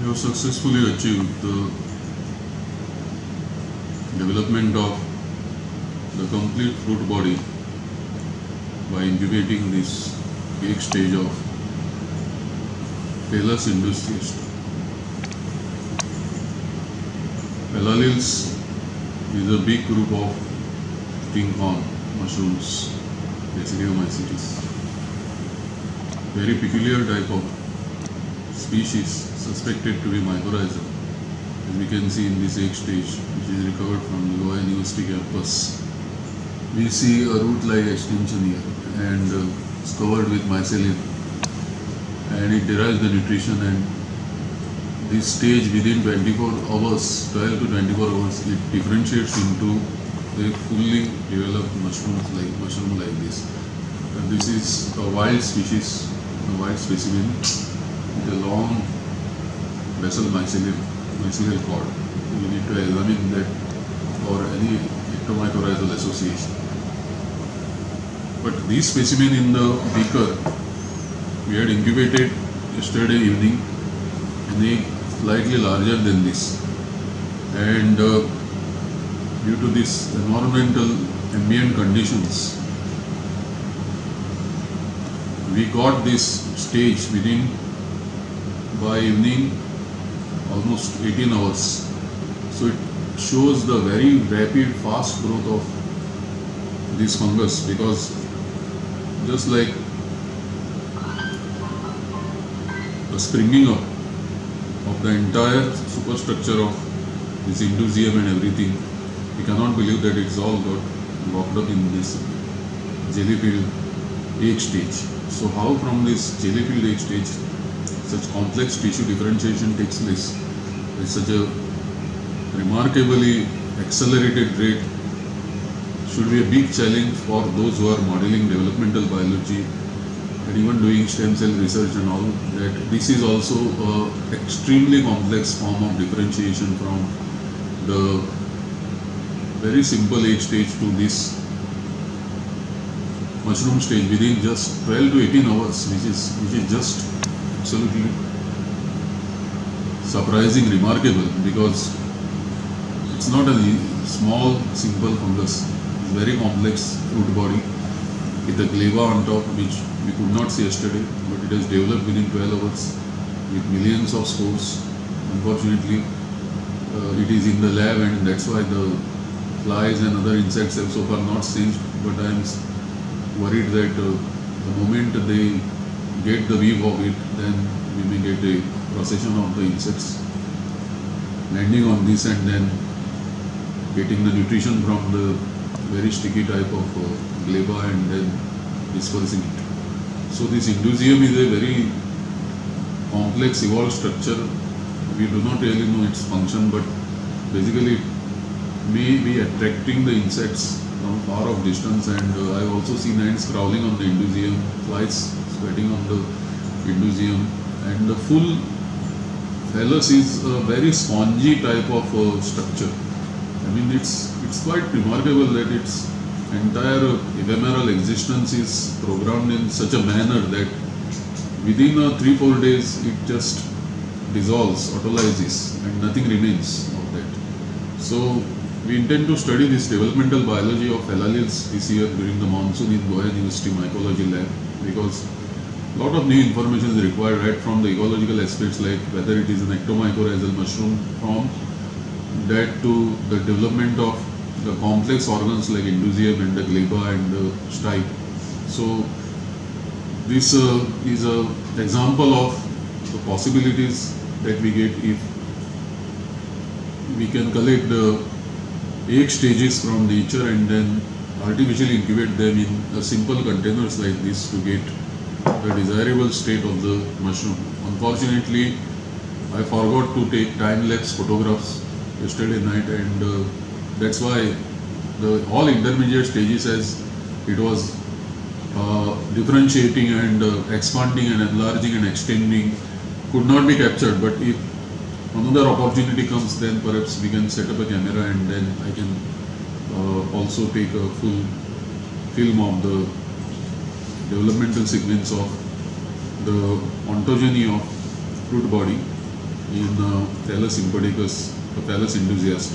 We have successfully achieved the development of the complete fruit body by incubating this egg stage of Phallus inducius. Phallalials is a big group of king corn mushrooms, Basidiomycetes. Very peculiar type of species suspected to be mycorrhizal, as we can see in this egg stage, which is recovered from the Goa University campus. We see a root-like extension here, and it's covered with mycelium, and it derives the nutrition. And this stage, within 24 hours, 12 to 24 hours, it differentiates into a fully developed mushroom like this. And this is a wild species, a wild specimen with a long basal mycelial cord. We need to examine that for any ectomycorrhizal association. But this specimen in the beaker, we had incubated yesterday evening, an egg slightly larger than this, and due to this environmental ambient conditions, we got this stage within, by evening, almost 18 hours. So it shows the very rapid, fast growth of this fungus, because just like the springing up of the entire superstructure of this indusium and everything, we cannot believe that it's all got locked up in this jelly-filled egg stage. So how from this jelly-filled egg stage such complex tissue differentiation takes place with such a remarkably accelerated rate should be a big challenge for those who are modeling developmental biology and even doing stem cell research and all that. This is also an extremely complex form of differentiation from the very simple egg stage to this mushroom stage within just 12 to 18 hours, which is just absolutely surprising, remarkable, because it's not a small simple fungus. It's very complex fruit body with a gleba on top, which we could not see yesterday, but it has developed within 12 hours with millions of spores. Unfortunately, it is in the lab, and that's why the flies and other insects have so far not singed. But I am worried that the moment they get the weave of it, then we may get a procession of the insects landing on this and then getting the nutrition from the very sticky type of gleba and then dispersing it. So this indusium is a very complex evolved structure. We do not really know its function, but basically it may be attracting the insects from far off distance, and I've also seen ants crawling on the indusium, flies sweating on the indusium, and the full phallus is a very spongy type of structure. I mean, it's quite remarkable that its entire ephemeral existence is programmed in such a manner that within 3-4 days it just dissolves, autolyzes, and nothing remains of that. So we intend to study this developmental biology of phallalials this year during the monsoon in Goa University Mycology Lab, because a lot of new information is required, right from the ecological aspects like whether it is an ectomycorrhizal mushroom, from that to the development of the complex organs like indusium and the gleba and the stipe. So this is an example of the possibilities that we get if we can collect the egg stages from nature and then artificially incubate them in simple containers like this to get the desirable state of the mushroom. Unfortunately, I forgot to take time-lapse photographs yesterday night, and that's why the all intermediate stages, as it was differentiating and expanding and enlarging and extending, could not be captured. But if another opportunity comes, then perhaps we can set up a camera and then I can also take a full film of the developmental sequence of the ontogeny of fruit body in Thales sympathicus, a Thales enthusiast.